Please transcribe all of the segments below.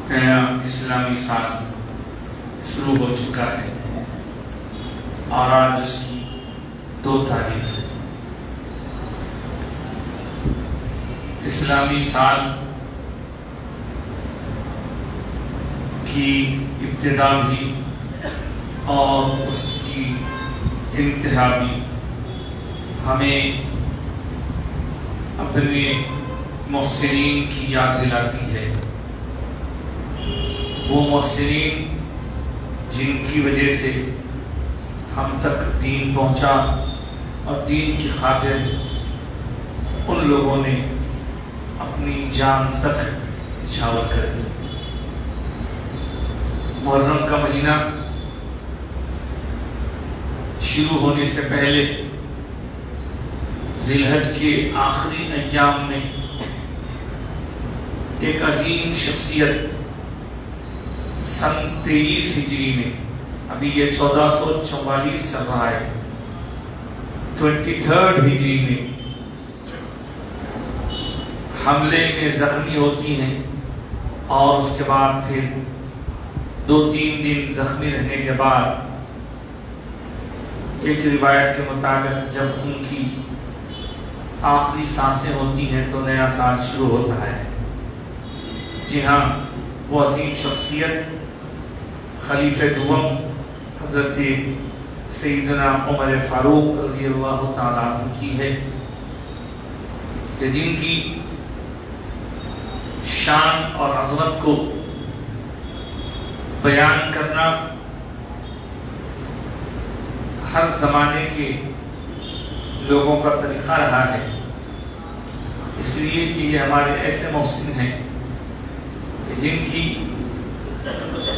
نیا اسلامی سال شروع ہو چکا ہے اور آج اس کی 2 تاریخ ہے۔ اسلامی سال کی ابتدا بھی اور اس کی انتہا بھی ہمیں اپنے محسنین کی یاد دلاتی ہے۔ وہ محسنین جن کی وجہ سے ہم تک دین پہنچا اور دین کی خاطر ان لوگوں نے اپنی جان تک نچھاور کر دی۔ محرم کا مہینہ شروع ہونے سے پہلے ذی الحج کے آخری ایام میں ایک عظیم شخصیت سن 23 ہجری میں، ابھی یہ 1444 چل رہا ہے، 23 ہجری میں حملے میں زخمی ہوتی ہیں اور اس کے بعد پھر 2-3 دن زخمی رہنے کے بعد ایک روایت کے مطابق جب ان کی آخری سانسیں ہوتی ہیں تو نیا سال شروع ہوتا ہے۔ جی ہاں، وہ عظیم شخصیت خلیفہ دوم حضرت سیدنا عمر فاروق رضی اللہ تعالیٰ عنہ کی ہے، کہ جن کی شان اور عظمت کو بیان کرنا ہر زمانے کے لوگوں کا طریقہ رہا ہے، اس لیے کہ یہ ہمارے ایسے محسن ہیں جن کی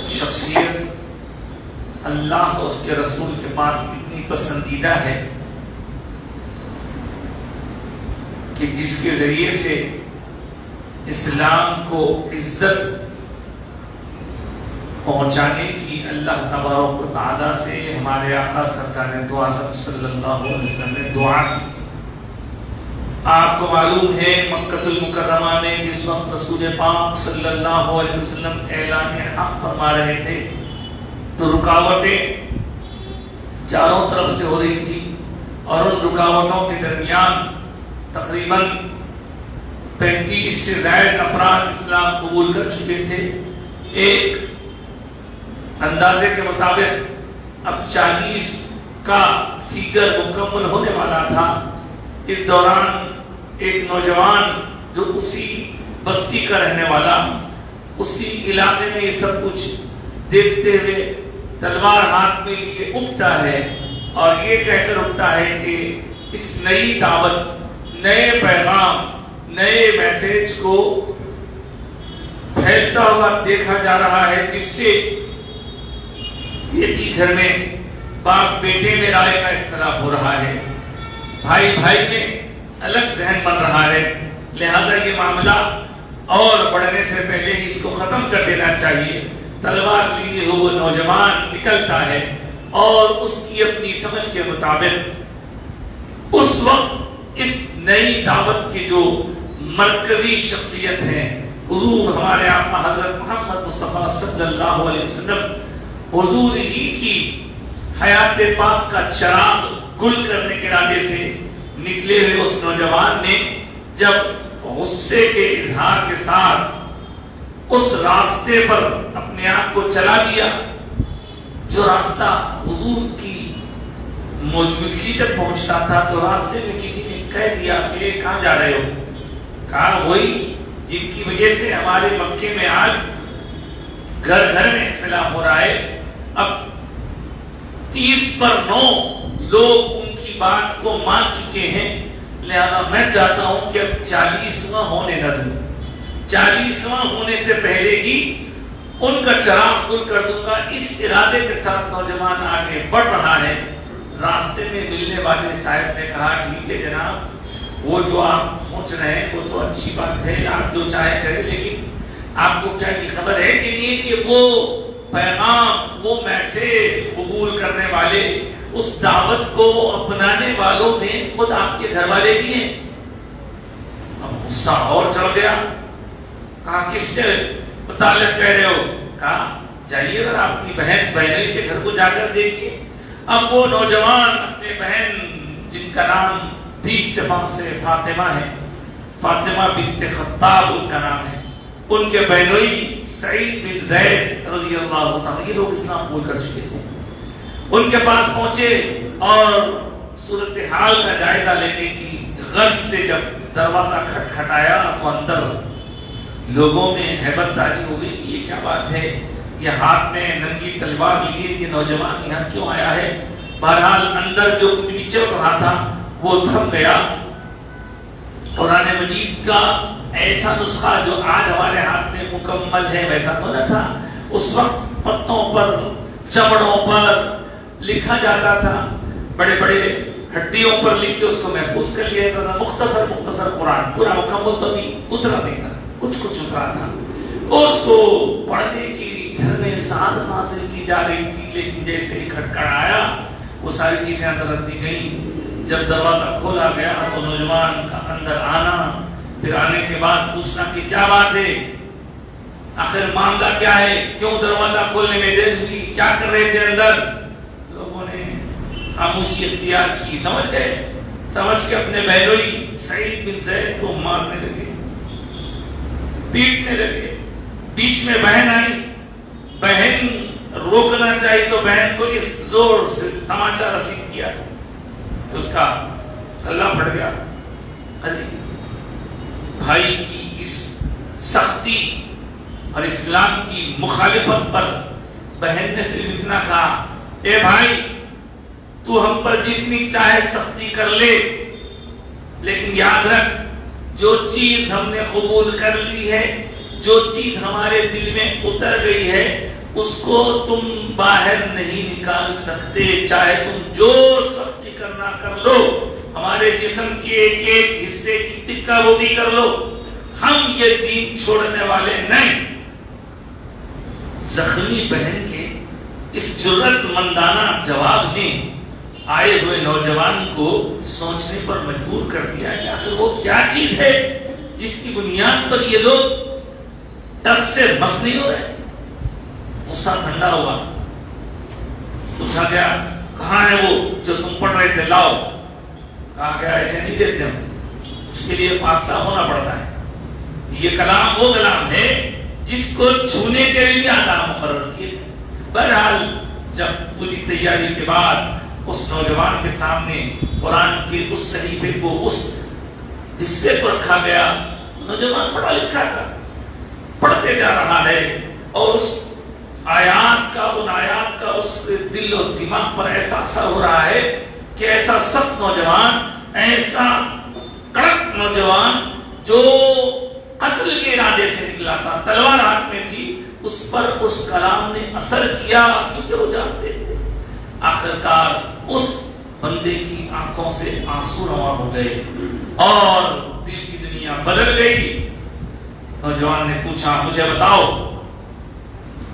شخصیت اللہ اور اس کے رسول کے پاس اتنی پسندیدہ ہے کہ جس کے ذریعے سے اسلام کو عزت پہنچانے کی اللہ تبارک و تعالیٰ سے ہمارے آقا سرکار دو عالم صلی اللہ علیہ وسلم نے دعا کی تھی۔ آپ کو معلوم ہے مکہ المکرمہ میں جس وقت رسول پاک صلی اللہ علیہ وسلم اعلان حق فرما رہے تھے تو رکاوٹیں چاروں طرف سے ہو رہی تھی، اور ان رکاوٹوں کے درمیان تقریباً 35 سے زائد افراد اسلام قبول کر چکے تھے۔ ایک اندازے کے مطابق اب 40 کا فیگر مکمل ہونے والا تھا۔ اس دوران ایک نوجوان جو اسی بستی کا رہنے والا، اسی علاقے میں یہ سب کچھ دیکھتے ہوئے تلوار ہاتھ میں لیے اٹھتا ہے اور یہ کہہ کر اٹھتا ہے کہ اس نئی دعوت، نئے پیغام، نئے میسج کو پھیلتا ہوا دیکھا جا رہا ہے، جس سے ایک ہی گھر میں باپ بیٹے میں رائے کا اختلاف ہو رہا ہے، بھائی بھائی میں الگ ذہن بن رہا ہے، لہذا یہ معاملہ اور بڑھنے سے پہلے اس کو ختم کر دینا چاہیے۔ تلوار لیے وہ نوجوان نکلتا ہے اور اس کی اپنی سمجھ کے مطابق اس وقت اس نئی دعوت کی جو مرکزی شخصیت ہے حضور ہمارے آقا حضرت محمد مصطفیٰ صلی اللہ علیہ وسلم، حضور ہی کی حیات پاک کا چراغ گل کرنے کے ارادے سے نکلے ہوئے اس نوجوان نے جب غصے کے اظہار کے ساتھ اس راستے پر اپنے آپ کو چلا دیا جو راستہ حضور کی موجودگی تک پہنچتا تھا، تو راستے میں کسی نے کہہ دیا کہ کہاں جا رہے ہو؟ کہا وہی جن کی وجہ سے ہمارے مکے میں آج گھر گھر میں اختلاف ہو رہا ہے۔ اب 30 پر 9 لوگ ان کی بات کو مان چکے ہیں، لہذا میں چاہتا ہوں کہ اب 40واں ہونے نہ دوں، 40واں ہونے سے پہلے ہی ان کا چراغ گل کر دوں گا۔ اس ارادے کے ساتھ نوجوان آگے بڑھ رہا ہے۔ راستے میں ملنے والے صاحب نے کہا ٹھیک ہے جناب، وہ جو آپ سوچ رہے ہیں وہ تو اچھی بات ہے، آپ جو چاہے کریں، لیکن آپ کو کیا یہ خبر ہے کہ نہیں کہ وہ پیغام، وہ میسج قبول کرنے والے، اس دعوت کو اپنانے والوں میں خود آپ کے گھر والے بھی ہیں؟ اب غصہ اور چڑھ گیا، کہا کس نے متعلق کہہ رہے ہو؟ کہا جائیے ذرا اپنی بہن بہنوئی کے گھر کو جا کر دیکھیے. اب وہ نوجوان اپنے بہن جن کا نام بھی اتفاق سے فاطمہ ہے، فاطمہ بنت خطاب ان کا نام ہے، ان کے بہنوئی سعید بن زید رضی اللہ تعالیٰ، یہ لوگ اسلام قبول کر چکے تھے، ان کے پاس پہنچے اور صورتحال کا جائزہ لینے کی غرض سے جب دروازہ کھٹکھٹایا تو اندر لوگوں میں ہیبت تاری ہو گئی. یہ کیا بات ہے، یہ ہاتھ میں ننگی تلوار لیے یہ نوجوان یہاں کیوں آیا ہے؟ بہرحال اندر جو کچھ بھی چل رہا تھا وہ تھم گیا. قرآن مجید کا ایسا نسخہ جو آج ہمارے ہاتھ میں مکمل ہے ویسا تو نہ تھا. اس وقت پتوں پر چمڑوں پر لکھا جاتا تھا، بڑے بڑے ہڈیوں پر لکھ کے اس کو محفوظ کر لیا جاتا تھا. مختصر قرآن، پورا مکمل تو نہیں اترا نہیں تھا، کچھ اترا تھا. اس کو پڑھنے کی گھر میں سعادت حاصل کی جا رہی تھی، لیکن جیسے ہی کھٹکھٹایا وہ ساری چیزیں اندر رکھ دی گئیں. جب دروازہ کھولا گیا تو نوجوان کا اندر آنا، پھر آنے کے بعد پوچھنا کہ کیا بات ہے، آخر معاملہ کیا ہے، کیوں دروازہ کھولنے میں دیر ہوئی، کیا کر رہے تھے اندر؟ لوگوں نے خاموشی اختیار کی. سمجھ کے اپنے بہنوئی سعید بن زید کو مارنے لگے، پیٹنے لگے. بیچ میں بہن آئی، بہن روکنا چاہیے تو بہن کو اس زور سے تماچا رسید کیا، اس کا گلا پھٹ گیا. بھائی کی اس سختی اور اسلام کی مخالفت پر بہن نے صرف اتنا کہا، اے بھائی تو ہم پر جتنی چاہے سختی کر لے، لیکن یاد رکھ جو چیز ہم نے قبول کر لی ہے، جو چیز ہمارے دل میں اتر گئی ہے، اس کو تم باہر نہیں نکال سکتے. چاہے تم جو سختی کرنا کر لو، ہمارے جسم کے ایک ایک حصے کی ٹکا روٹی کر لو، ہم یہ دین چھوڑنے والے نہیں. زخمی بہن کے اس جرأت مندانہ جواب نے آئے ہوئے نوجوان کو سوچنے پر مجبور کر دیا کہ آخر وہ کیا چیز ہے جس کی بنیاد پر یہ لوگ ٹس سے بس نہیں ہو رہے. غصہ ٹھنڈا ہوا، پوچھا گیا کہاں ہے وہ جو تم پڑھ رہے تھے، لاؤ. کہا گیا ایسے نہیں دیتے ہم، اس کے لیے پاک صاف ہونا پڑتا ہے. یہ کلام وہ کلام ہے جس کو چھونے کے لیے آداب مقرر کیے. بہرحال جب پوری تیاری کے بعد اس نوجوان کے سامنے قرآن کے اس صحیفے کو اس حصے پر رکھا گیا، نوجوان پڑھا لکھا تھا، پڑھتے جا رہا ہے اور اس آیات کا اس دل و دماغ پر ایسا اثر ہو رہا ہے کہ ایسا سخت نوجوان، ایسا کڑک نوجوان جو قتل کے ارادے سے نکلا تھا، تلوار ہاتھ میں تھی، اس پر اس کلام نے اثر کیا کیونکہ وہ جانتے تھے. آخرکار اس بندے کی آنکھوں سے آنسو رواں ہو گئے اور دل کی دنیا بدل گئی. نوجوان نے پوچھا مجھے بتاؤ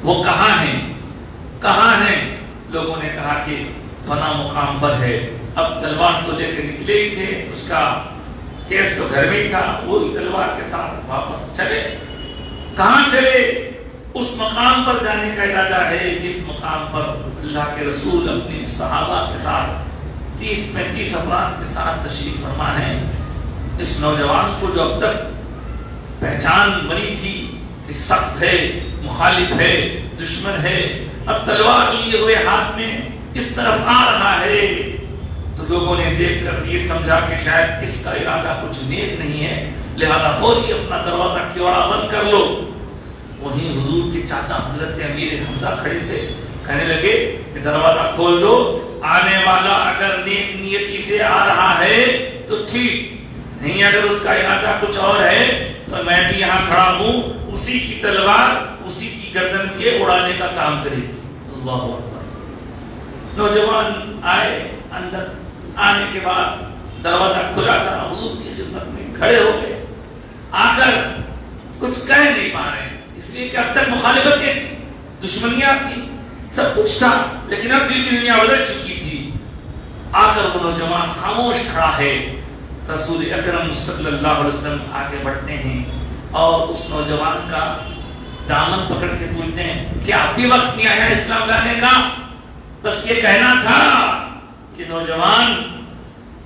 وہ کہاں ہیں؟ لوگوں نے کہا کہ فلاں مقام پر ہے. اب تلوار تو لے کے نکلے ہی تھے، اس کا کیس تو گھر میں ہی تھا، وہی تلوار کے ساتھ واپس چلے. کہاں چلے؟ اس مقام پر جانے کا ارادہ ہے جس مقام پر اللہ کے رسول اپنے صحابہ کے ساتھ 30-35 افراد کے ساتھ تشریف فرما ہے. اس نوجوان کو جو اب تک پہچان بنی تھی کہ سخت ہے، مخالف ہے، دشمن ہے، اب تلوار لیے ہوئے ہاتھ میں اس طرف آ رہا ہے، تو لوگوں نے دیکھ کر یہ سمجھا کہ شاید اس کا ارادہ کچھ نیک نہیں ہے، لہذا فوری اپنا دروازہ کیوڑا بند کر لو. وہیں حضور کے چاچا حضرت امیر حمزہ کھڑے تھے، کہنے لگے کہ دروازہ کھول دو، آنے والا اگر نیک نیتی سے آ رہا ہے تو ٹھیک، نہیں اگر اس کا ارادہ کچھ اور ہے تو میں بھی یہاں کھڑا ہوں، اسی کی تلوار اسی کی گردن کے اڑانے کا کام کرے. اللہ اکبر. نوجوان آئے، اندر آنے کے بعد دروازہ کھلا تھا، حضور کی خدمت میں کھڑے ہو گئے. آ کر کچھ کہہ نہیں پا رہے اس لیے کہ اب تک مخالفتیں تھی، دشمنیاں تھی، سب کچھ تھا، لیکن اب دل کی دنیا بدل چکی تھی. آ کر وہ نوجوان خاموش کھڑا ہے. رسول اکرم صلی اللہ علیہ وسلم آگے بڑھتے ہیں اور اس نوجوان کا دامن پکڑ کے پوچھتے ہیں کہ اب بھی وقت نہیں آیا اسلام لانے کا؟ بس یہ کہنا تھا کہ نوجوان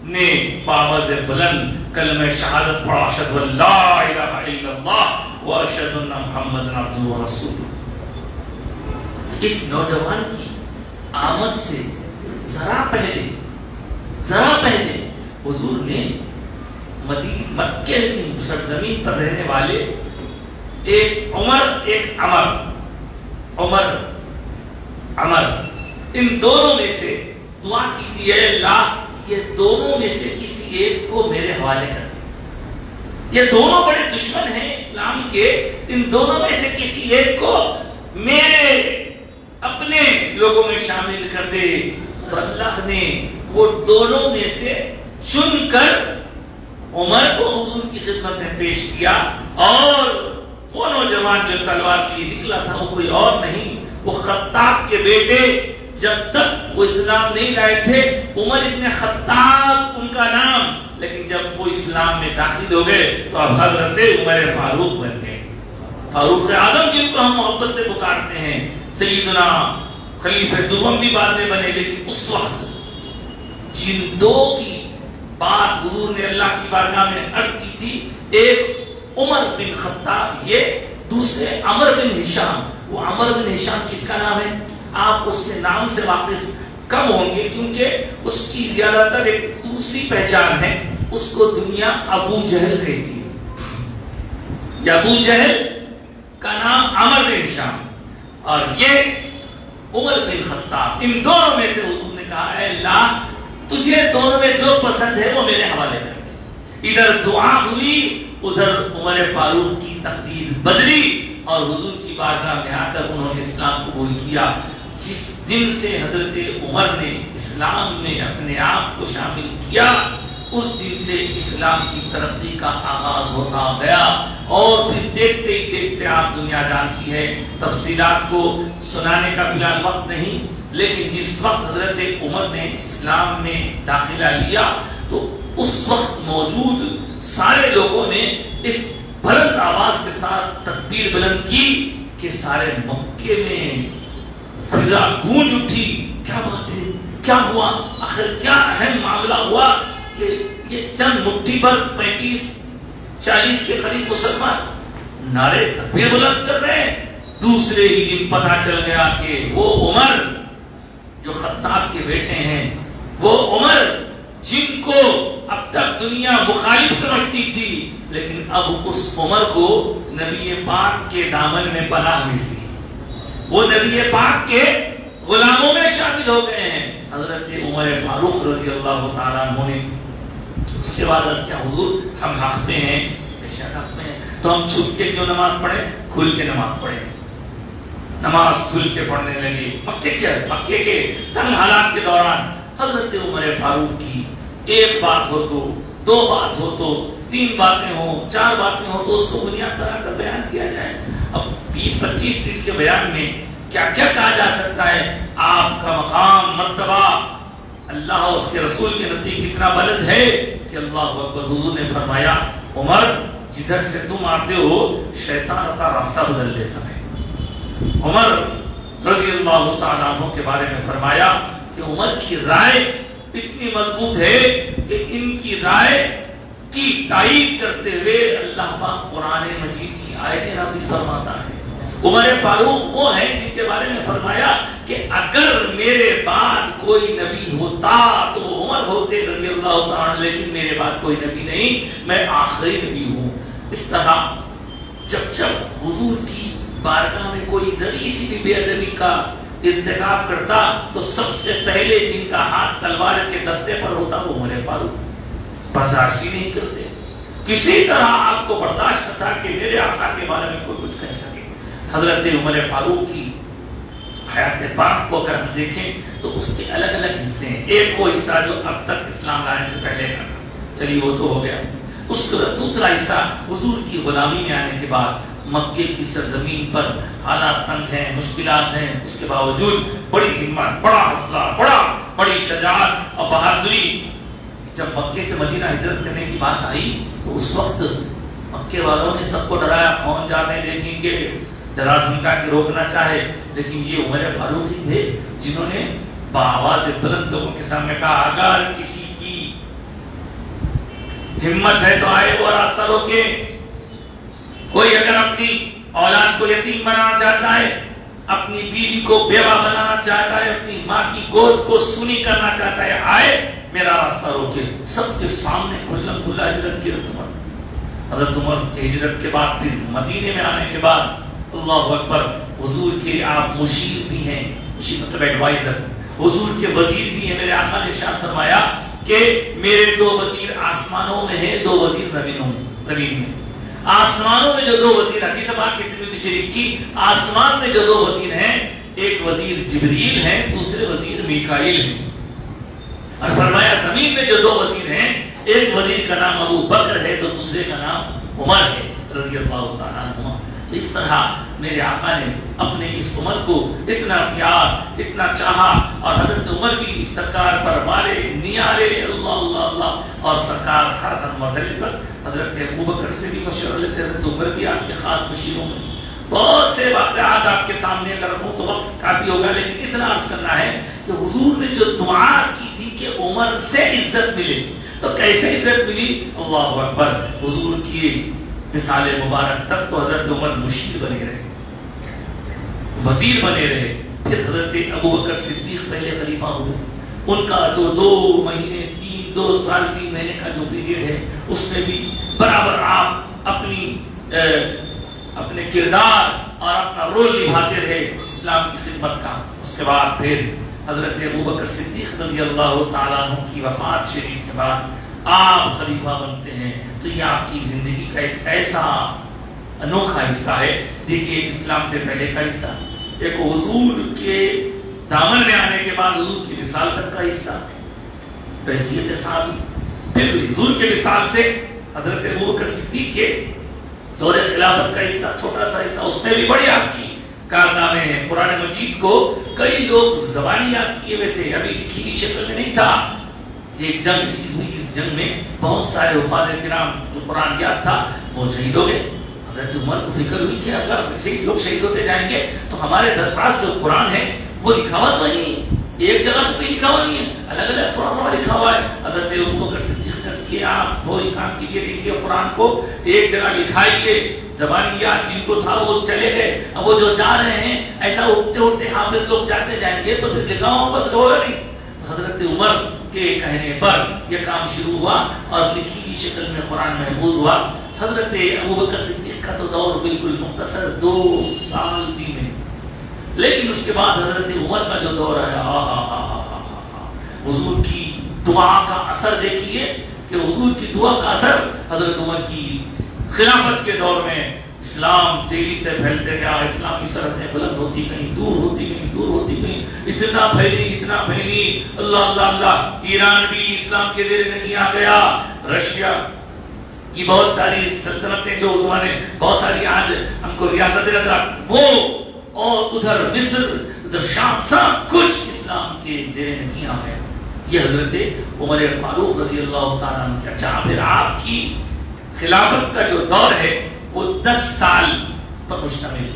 نے پاوز بلند کلمہ شہادت پڑھا، اشہد ان لا الہ الا اللہ و اشہد ان محمد عبدہ و رسولہ۔ اس نوجوان کی آمد سے ذرا پہلے حضور نے مکے کی سرزمین پر رہنے والے ایک عمر ان دونوں میں سے دعا کی تھی، اے اللہ یہ دونوں میں سے کسی ایک کو میرے حوالے کر دے، یہ دونوں بڑے دشمن ہیں اسلام کے، ان دونوں میں سے کسی ایک کو میرے اپنے لوگوں میں شامل کر دے۔ تو اللہ نے وہ دونوں میں سے چن کر عمر کو حضور کی خدمت میں پیش کیا، اور وہ نوجوان جو تلوار کے لیے نکلا تھا وہ کوئی اور نہیں، وہ خطاب کے بیٹے، جب تک وہ اسلام نہیں لائے تھے عمر ابن خطاب ان کا نام، لیکن جب وہ اسلام میں داخل ہو گئے تو اب حضرت عمر فاروق بن گئے، فاروق اعظم جن کو ہم محبت سے پکارتے ہیں، سیدنا خلیفہ دوم بھی بعد میں بنے، لیکن اس وقت جن دو کی بات حضور نے اللہ کی بارگاہ میں عرض کی تھی، ایک عمر بن خطاب، یہ دوسرے عمر بن ہشام۔ وہ عمر بن ہشام کس کا نام ہے؟ آپ اس کے نام سے واقف کم ہوں گے، کیونکہ اس کی زیادہ تر ایک دوسری پہچان ہے، اس کو دنیا ابو جہل کہتی ہے، یا ابو جہل کا نام عمر بن ہشام، اور یہ عمر بن خطاب۔ ان دونوں میں سے حضور نے کہا اے اللہ تجھے دونوں میں جو پسند ہے وہ میرے حوالے کر دے۔ ادھر دعا ہوئی، ادھر عمر فاروق کی تقدیر بدلی، اور حضور کی بارگاہ میں آ کر انہوں نے اسلام قبول کیا۔ جس دن سے حضرت عمر نے اسلام میں اپنے آپ کو شامل کیا، اس دن سے اسلام کی ترقی کا آغاز ہوتا گیا، اور پھر دیکھتے ہی دیکھتے آپ دنیا جانتی ہے، تفصیلات کو سنانے کا فی الحال وقت نہیں، لیکن جس وقت حضرت عمر نے اسلام میں داخلہ لیا تو اس وقت موجود سارے لوگوں نے اس بلند آواز کے ساتھ تکبیر بلند کی کہ سارے مکے میں فضا گونج اٹھی، کیا بات ہے، کیا ہوا، آخر کیا اہم معاملہ ہوا کہ یہ چند مٹھی پر 35-40 کے قریب مسلمان نعرے تکبیر بلند کر رہے ہیں۔ دوسرے ہی دن پتہ چل گیا کہ وہ عمر جو خطاب کے بیٹے ہیں، وہ عمر جن کو اب تک دنیا مخالف سمجھتی تھی، لیکن اب اس عمر کو نبی پاک کے دامن میں پناہ مل گئی، وہ نبی پاک کے غلاموں میں شامل ہو گئے ہیں۔ حضرت عمر فاروق رضی اللہ تعالیٰ عنہ نے اس کے بعد کیا حضور ہم حق میں ہیں؟ بے شک حق میں ہیں، تو ہم چھپ کے کیوں نماز پڑھیں؟ کھل کے نماز پڑھیں۔ نماز کھل کے پڑھنے لگے۔ مکے کے تنگ حالات کے دوران حضرت عمر فاروق کی ایک بات ہو تو، دو بات ہو تو، 3 باتیں ہوں، 4 باتیں ہوں، تو اس کو بنیاد بنا کر بیان کیا جائے۔ اب 20-25 منٹ کے بیان میں کیا کیا کہا جا سکتا ہے؟ آپ کا مقام مرتبہ اللہ اور اس کے رسول کے نزدیک اتنا بلند ہے کہ اللہ اکبر، حضور نے فرمایا عمر جدھر سے تم آتے ہو شیطان اپنا راستہ بدل لیتا ہے۔ عمر رضی اللہ تعالیٰ عنہ کے بارے میں فرمایا کہ عمر کی رائے اتنی مضبوط ہے کہ ان کی رائے کی تائید کرتے ہوئے اللہ پاک قرآن مجید کی آیتیں نازل فرماتا ہے۔ عمر فاروق وہ ہیں جن کے بارے میں فرمایا کہ اگر میرے بعد کوئی نبی ہوتا تو عمر ہوتے رضی اللہ تعالیٰ، لیکن میرے بعد کوئی نبی نہیں، میں آخری نبی ہوں۔ اس طرح جب حضور کی بارگاہ میں کوئی ذری سی بھی بے ادبی کا ارتکاب کرتا تو سب سے پہلے جن کا ہاتھ تلوار کے دستے پر ہوتا وہ عمر فاروق۔ برداشت ہی نہیں کرتے، کسی طرح آپ کو برداشت تھا کہ میرے آقا کے بارے میں کوئی کچھ کہہ سکے۔ حضرت عمر فاروق کی حیات پاک کو اگر ہم دیکھیں تو اس کے الگ الگ حصے ہیں۔ ایک وہ حصہ جو اب تک اسلام لانے سے پہلے کا، چلیے وہ تو ہو گیا۔ اس کا دوسرا حصہ حضور کی غلامی میں آنے کے بعد مکے کی سرزمین پر حالات تنگ ہیں، مشکلات ہیں، اس کے باوجود بڑی ہمت، بڑا حوصلہ، بڑی شجاعت اور بہادری۔ جب مکے سے مدینہ ہجرت کرنے کی بات آئی تو اس وقت مکے والوں نے سب کو ڈرایا، کون جانے دیکھیں گے، ڈرا دھمکا کے روکنا چاہے، لیکن یہ عمر فاروق ہی تھے جنہوں نے بآواز بلند لوگوں کے سامنے کہا اگر کسی کی ہمت ہے تو آئے وہ راستہ روکے. کوئی اگر اپنی اولاد کو یتیم بنانا چاہتا ہے، اپنی بیوی کو بیوہ بنانا چاہتا ہے، اپنی ماں کی گود کو سونی کرنا چاہتا ہے، آئے میرا راستہ روکے. سب کے سامنے کھلم کھلا ہجرت کی عمر. حضرت عمر کی ہجرت کے بعد پھر مدینے میں آنے کے بعد اللہ اکبر، حضور کے آپ مشیر بھی ہیں، مشیر مطلب ایڈوائزر، حضور کے وزیر بھی ہیں. میرے آقا نے ارشاد فرمایا کہ میرے 2 وزیر آسمانوں میں ہیں، 2 وزیر زمین میں. آسمانوں میں جو 2 وزیر، حدیث پاک کی ترمذی شریف کی، آسمان میں جو 2 وزیر ہیں، ایک وزیر جبریل ہیں، دوسرے وزیر میکائیل ہیں. اور فرمایا زمین میں جو 2 وزیر ہیں، ایک وزیر کا نام ابو بکر ہے تو دوسرے کا نام عمر ہے رضی اللہ تعالیٰ عنہ. تو اس طرح میرے آقا نے اپنے اس عمر کو اتنا پیار، اتنا چاہا، اور حضرت عمر بھی سرکار پر مارے نیارے اللہ اللہ اللہ، اور سرکار ہر مرحلے پر حضرت ابو بکر سے بھی مشورہ لیتے. حضرت عمر بھی آپ کے خاص مشیروں میں. بہت سے واقعات آپ کے سامنے اگر رکھوں تو وقت کافی ہوگا، لیکن اتنا عرض کرنا ہے کہ حضور نے جو دعا کی تھی کہ عمر سے عزت ملے، تو کیسے عزت ملی؟ اللہ اکبر، حضور کی مثال مبارک تک تو حضرت عمر مشیر بنے رہے، وزیر بنے رہے. پھر حضرت ابو بکر صدیق پہلے خلیفہ ہوئے. ان کا تو 2 مہینے 2 سال 3 مہینے کا جو پیریڈ ہے، اس میں بھی برابر آپ اپنے کردار اور اپنا رول نبھاتے رہے اسلام کی خدمت کا. اس کے بعد پھر حضرت ابو بکر صدیق رضی اللہ تعالیٰ عنہ کی وفات شریف کے بعد آپ خلیفہ بنتے ہیں. تو یہ آپ کی زندگی کا ایک ایسا انوکھا حصہ ہے. دیکھیے، ایک اسلام سے پہلے کا حصہ، ایک حضور کے دامن میں آنے کے بعد حضور کی مثال تک کا حصہ، بحیثیت صحابی. پھر حضور کے مثال سے حضرت ابو بکر صدیق کے دور خلافت کا حصہ، چھوٹا سا حصہ، اس میں بھی بڑی آپ کی کارنامے ہیں. قرآن مجید کو کئی لوگ زبانی یاد کیے ہوئے تھے، ابھی لکھی ہوئی شکل میں نہیں تھا. ایک جنگ ایسی ہوئی جس جنگ میں بہت سارے حفاظ کرام جو قرآن یاد تھا وہ شہید ہو گئے. حضرت عمر کو فکر ہوئی کہ اگر ایسے لوگ شہید ہوتے جائیں گے تو ہمارے درپاس جو قرآن ہے وہ لکھا ہوا تو نہیں، ایک جگہ تو کوئی لکھا ہوا نہیں ہے، الگ الگ تھوڑا تھوڑا لکھا ہوا ہے. حضرت ابو بکر صدیق سے عرض کیا آپ وہی کام کیجیے، دیکھیے قرآن کو ایک جگہ لکھائیے. زبانیات جن کو تھا وہ چلے گئے، اب وہ جو جا رہے ہیں ایسا اٹھتے اٹھتے حافظ لوگ جاتے جائیں گے تو پھر لکھا ہوا بس ہوگا نہیں. تو حضرت عمر کے کہنے پر یہ کام شروع ہوا اور لکھی کی شکل میں قرآن محفوظ ہوا. حضرت ابو بکر صدیق کا تو دور بالکل مختصر 2 سال 3 مہینے، لیکن اس کے بعد حضرت عمر کا جو دور ہے، حضور کی دعا کا اثر دیکھیے کہ حضور کی دعا کا اثر حضرت عمر کی خلافت کے دور میں اسلام تیزی سے پھیلتے گیا. اسلامی سرحدیں بلند ہوتی گئیں، دور ہوتی گئیں، دور ہوتی گئیں، اتنا پھیلی اللہ اللہ اللہ. ایران بھی اسلام کے زیر نہیں آ گیا. رشیا کی بہت ساری سلطنتیں جو زمانے بہت ساری آج ہم کو ریاستیں لگ رہا وہ، اور ادھر مصر، ادھر شام، سب کچھ اسلام کے زیر نہیں آ گیا. یہ حضرت عمر فاروق رضی اللہ تعالیٰ عنہ کے. اچھا، پھر آپ کی خلافت کا جو دور ہے وہ 10 سال پر مشتمل ہے.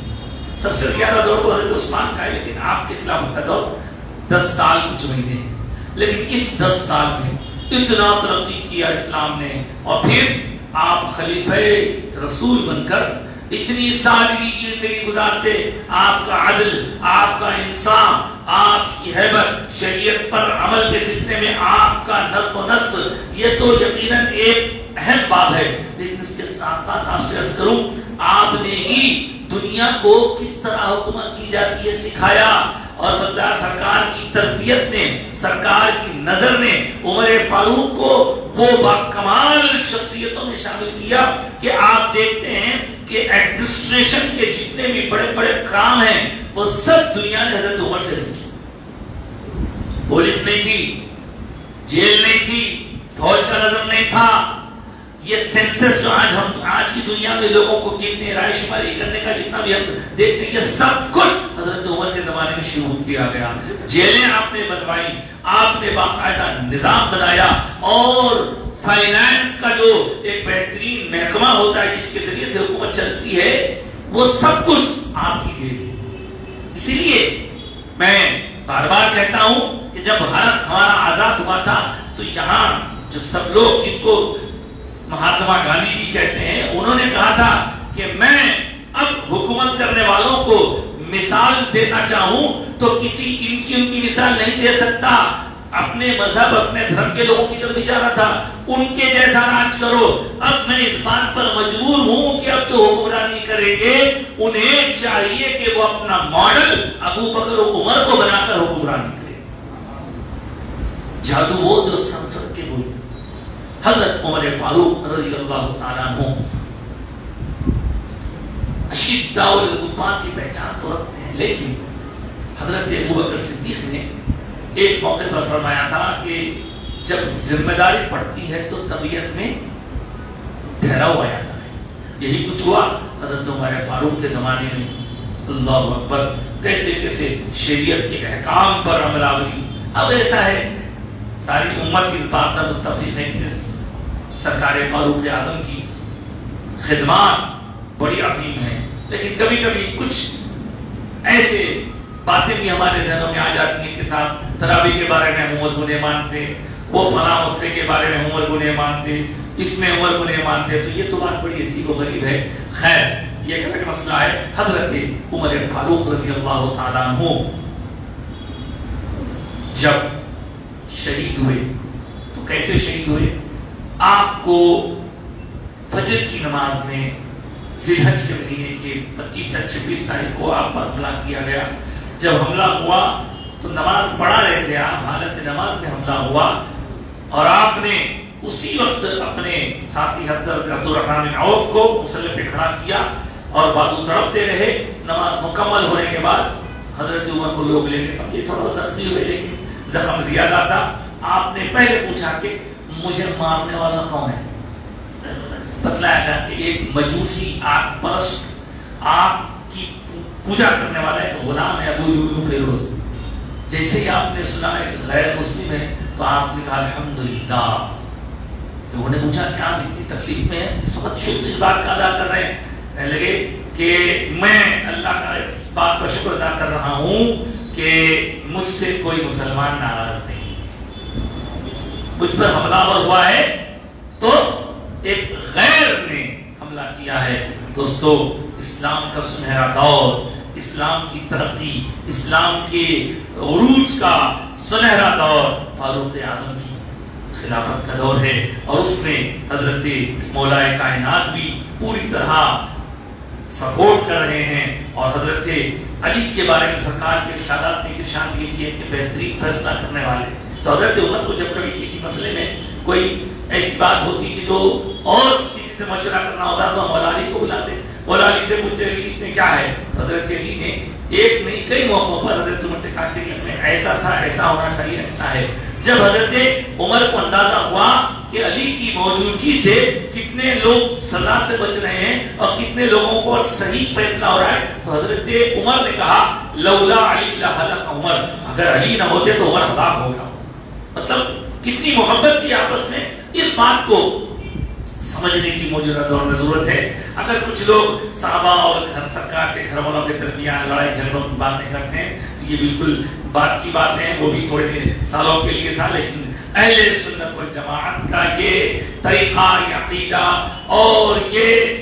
سب سے زیادہ دور تو حضرت عثمان کا ہے، لیکن آپ کے خلافت کا دور 10 سال کچھ مہینے ہیں. لیکن اس 10 سال میں اتنا ترقی کیا اسلام نے، اور پھر آپ خلیفہ رسول بن کر اتنی سادگی کی زندگی گزارتے. آپ کا عدل، آپ کا انصاف، آپ کی ہیبت، شریعت پر عمل کے سلسلے میں آپ کا نظم و نسق، یہ تو یقیناً ایک اہم بات ہے. لیکن اس کے ساتھ ساتھ آپ سے عرض کروں، آپ نے ہی دنیا کو کس طرح حکومت کی جاتی ہے سکھایا. اور بتایا سرکار کی تربیت نے، سرکار کی نظر نے عمر فاروق کو وہ باکمال شخصیتوں میں شامل کیا کہ آپ دیکھتے ہیں کہ ایڈمنسٹریشن کے جتنے بھی بڑے بڑے کام ہیں وہ سب دنیا نے حضرت عمر سے سیکھی. پولیس نہیں تھی، جیل نہیں تھی، فوج کا نظم نہیں تھا. یہ سینسس جو آج کی دنیا میں لوگوں کو گننے، رائے شماری کرنے کا جتنا بھی ہم دیکھتے ہیں، یہ سب کچھ حضرت عمر کے زمانے میں شروع کیا گیا. جیلیں آپ نے بنوائی، آپ نے باقاعدہ نظام بنایا، اور فائنانس کا جو ایک بہترین محکمہ ہوتا ہے جس کے ذریعے سے حکومت چلتی ہے، وہ سب کچھ آپ کی دے دی. اسی لیے میں بار بار کہتا ہوں کہ جب بھارت ہمارا آزاد ہوا تھا تو یہاں جو سب لوگ جن کو مہاتما گاندھی جی کہتے ہیں, انہوں نے کہا تھا کہ میں اب حکومت کرنے والوں کو مثال دینا چاہوں تو کسی ان کی مثال نہیں دے سکتا, اپنے مذہب اپنے دھرم کے لوگوں کی طرف اشارہ تھا, ان کے جیسا راج کرو. اب میں اس بات پر مجبور ہوں کہ اب جو حکمرانی کریں گے انہیں چاہیے کہ وہ اپنا ماڈل ابو بکر و عمر کو بنا کر حکمرانی کرے. جادو وہ جو سمجھ کے ہوئی. حضرت عمر فاروق رضی اللہ تعالیٰ عنہ اشداء الکفار کی پہچان تو رکھتے ہیں, لیکن حضرت ابوبکر صدیق نے ایک موقع پر فرمایا تھا کہ جب ذمہ داری پڑتی ہے تو طبیعت میں ٹھہراؤ آ جاتا ہے. یہی کچھ ہوا حضرت عمر فاروق کے زمانے میں. اللہ اکبر, کیسے کیسے شریعت کے احکام پر عمل آوری. اب ایسا ہے ساری امت اس بات پر متفق ہے کہ سرکار فاروق اعظم کی خدمات بڑی عظیم ہیں, لیکن کبھی کبھی کچھ ایسے باتیں بھی ہمارے ذہنوں میں آ جاتی ہیں کہ صاحب تراویح کے بارے میں عمر کو نہیں مانتے, وہ فلاں مسئلے کے بارے میں عمر کو نہیں مانتے, اس میں عمر کو نہیں مانتے. تو یہ تو بات بڑی عجیب و غریب ہے. خیر, یہ ایک الگ مسئلہ ہے. حضرت عمر فاروق رضی اللہ تعالیٰ عنہ جب شہید ہوئے تو کیسے شہید ہوئے؟ آپ کو فجر کی نماز میں ذی الحج کے مہینے کے 25 یا 26 تاریخ کو آپ پر حملہ کیا گیا. جب حملہ ہوا تو نماز پڑھا رہے تھے آپ, حالت نماز میں حملہ ہوا اور آپ نے اسی وقت اپنے ساتھی حضرت عبد الرحمن بن عوف کو مصلی پہ کھڑا کیا اور بازو تڑپتے رہے. نماز مکمل ہونے کے بعد حضرت عمر کو لوگ لے کے سمجھے تھوڑا زخمی ہوئے, لیکن زخم زیادہ تھا. آپ نے پہلے پوچھا کہ مجھے مارنے والا کون ہے؟ بتلایا گیا کہ ایک مجوسی آگ پرست آگ کی پوجا کرنے والا ایک غلام ہے ابو لولو فیروز. جیسے ہی آپ نے سنا ہے غیر مسلم ہے تو آپ نے کہا الحمدللہ. لوگوں نے پوچھا کہ آپ اتنی تکلیف میں ہیں, اس وقت شکر اس بات کا ادا کر رہے ہیں. کہنے لگے کہ میں اللہ کا اس بات پر شکر ادا کر رہا ہوں کہ مجھ سے کوئی مسلمان ناراض نہیں, مجھ پر حملہ ہوا ہے تو ایک غیر نے حملہ کیا ہے. دوستو, اسلام کا سنہرا دور, اسلام کی ترقی, اسلام کے عروج کا سنہرا دور فاروق اعظم کی خلافت کا دور ہے, اور اس میں حضرت مولائے کائنات بھی پوری طرح سپورٹ کر رہے ہیں. اور حضرت علی کے بارے میں سرکار کے ارشادات میں ارشاد کیے کہ بہترین فیصلہ کرنے والے. تو حضرت عمر کو جب کبھی کسی مسئلے میں کوئی ایسی بات ہوتی کہ جو اور کسی سے مشورہ کرنا ہوتا تو مولا علی کو بلاتے, مولا علی سے پوچھتے علی اس میں کیا ہے. حضرت علی نے ایک نہیں کئی موقعوں پر حضرت عمر سے کہا کہ اس میں ایسا تھا, ایسا ہونا چاہیے, ایسا ہے. جب حضرت عمر کو اندازہ ہوا کہ علی کی موجودگی سے کتنے لوگ سزا سے بچ رہے ہیں اور کتنے لوگوں کو صحیح فیصلہ ہو رہا ہے, تو حضرت عمر نے کہا لولا علی لہلک عمر, اگر علی نہ ہوتے تو عمر ہلاک ہو گیا. مطلب کتنی محبت کی آپس میں. اس بات کو سمجھنے کی موجودہ دور میں ضرورت ہے. اگر کچھ لوگ صحابہ اور سرکار کے گھر والوں کے درمیان لڑائی جھگڑوں کی باتیں کرتے ہیں تو یہ بالکل بات کی بات ہے, وہ بھی تھوڑے سالوں کے لیے تھا, لیکن اہل سنت والجماعت کا یہ طریقہ, یہ عقیدہ اور یہ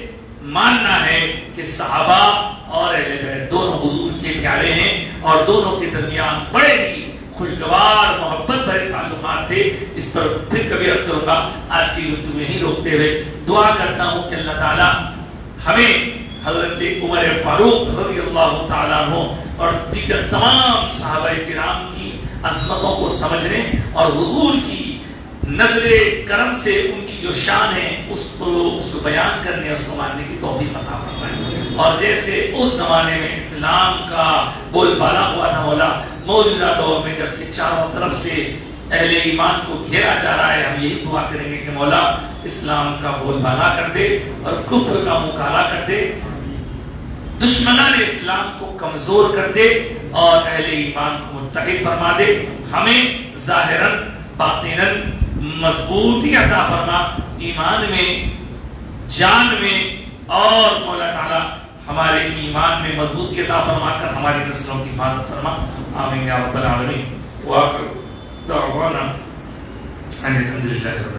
ماننا ہے کہ صحابہ اور اہل بیت دونوں حضور کے پیارے ہیں اور دونوں کے درمیان بڑے ہی خوشگوار محبت بھرے تعلقات تھے. اس پر پھر کبھی عرض کروں گا. آج کی گفتگو یہیں روکتے ہوئے دعا کرتا ہوں کہ اللہ تعالیٰ ہمیں حضرت عمر فاروق رضی اللہ تعالیٰ عنہ اور دیگر تمام صحابہ کرام کی عظمتوں کو سمجھنے اور حضور کی نظر کرم سے ان کی جو شان ہے اس کو بیان کرنے, اس کو ماننے کی توفیق عطا فرمائے. اور جیسے اس زمانے میں اسلام کا بول بالا ہوا تھا مولا, موجودہ دور میں جب کہ چاروں طرف سے اہل ایمان کو گھیرا جا رہا ہے, ہم یہی دعا کریں گے کہ مولا اسلام کا بول بالا کر دے اور کفر کا منہ کالا کر دے, دشمنان اسلام کو کمزور کر دے اور اہل ایمان کو متحد فرما دے. ہمیں ظاہراً باطناً مضبوطی عطا فرما, ایمان میں, جان میں, اور مولا تعالیٰ ہمارے ایمان میں مضبوطی عطا فرما کر ہماری نسلوں کی حفاظت فرما، آمین یا رب العالمین۔ وآخر دعوانا ان الحمد للہ۔